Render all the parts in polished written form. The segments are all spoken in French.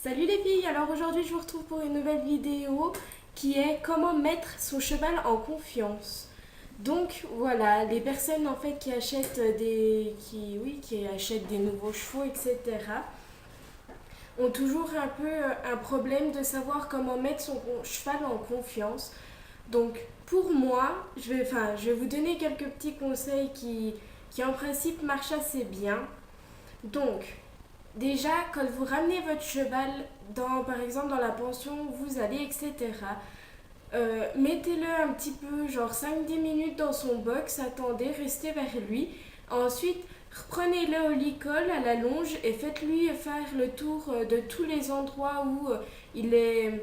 Salut les filles, alors aujourd'hui je vous retrouve pour une nouvelle vidéo qui est comment mettre son cheval en confiance. Donc voilà, les personnes en fait qui achètent qui achètent des nouveaux chevaux, etc. ont toujours un peu un problème de savoir comment mettre son cheval en confiance. Donc pour moi, je vais vous donner quelques petits conseils qui en principe marchent assez bien. Donc, déjà, quand vous ramenez votre cheval par exemple, dans la pension où vous allez, etc., mettez-le un petit peu, genre 5-10 minutes dans son box, attendez, restez vers lui. Ensuite, reprenez-le au licol, à la longe, et faites-lui faire le tour de tous les endroits où il est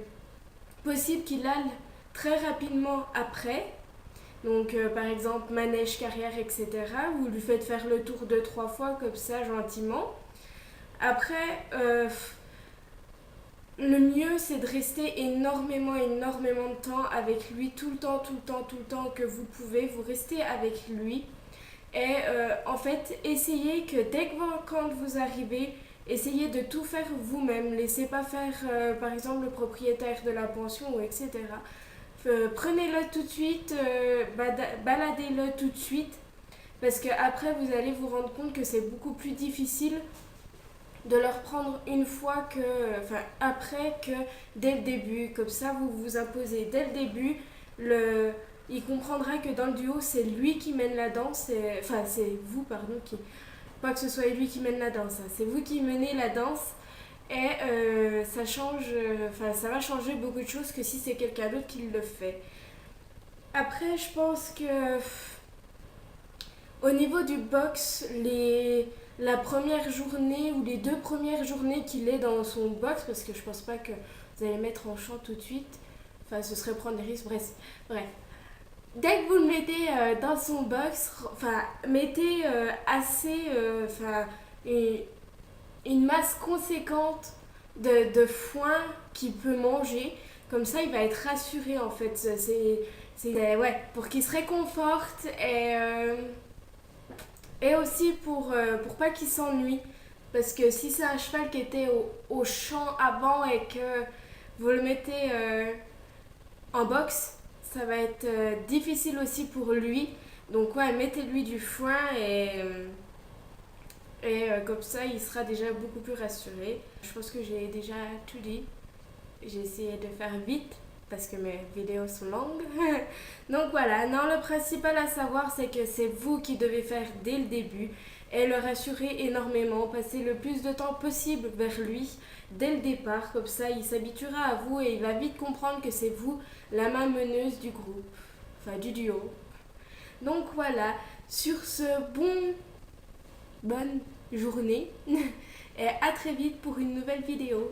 possible qu'il aille très rapidement après. Donc, par exemple, manège, carrière, etc. Vous lui faites faire le tour 2-3 fois, comme ça, gentiment. Après, le mieux, c'est de rester énormément de temps avec lui, tout le temps, tout le temps que vous pouvez. Vous restez avec lui. Et en fait, essayez que quand vous arrivez, essayez de tout faire vous-même. Laissez pas faire, par exemple, le propriétaire de la pension, ou etc. Prenez-le tout de suite, baladez-le tout de suite. Parce que après vous allez vous rendre compte que c'est beaucoup plus difficile de le reprendre après que dès le début. Comme ça, vous vous imposez dès le début. Il comprendra que dans le duo, c'est lui qui mène la danse. C'est vous, pardon, pas que ce soit lui qui mène la danse. Hein, c'est vous qui menez la danse. Et ça va changer beaucoup de choses que si c'est quelqu'un d'autre qui le fait. Après, je pense que au niveau du box, la première journée ou les 2 premières journées qu'il est dans son box, parce que je pense pas que vous allez le mettre en champ tout de suite, enfin ce serait prendre des risques, bref. Dès que vous le mettez dans son box, mettez une masse conséquente de foin qu'il peut manger. Comme ça, il va être rassuré en fait. Ouais, pour qu'il se réconforte et aussi pour pas qu'il s'ennuie. Parce que si c'est un cheval qui était au champ avant et que vous le mettez en boxe, ça va être difficile aussi pour lui. Donc ouais, mettez-lui du foin et comme ça, il sera déjà beaucoup plus rassuré. Je pense que j'ai déjà tout dit. J'ai essayé de faire vite parce que mes vidéos sont longues. Donc voilà, non, le principal à savoir, c'est que c'est vous qui devez faire dès le début et le rassurer énormément, passer le plus de temps possible vers lui dès le départ. Comme ça, il s'habituera à vous et il va vite comprendre que c'est vous la main meneuse du groupe, enfin du duo. Donc voilà, sur ce, bonne journée et à très vite pour une nouvelle vidéo.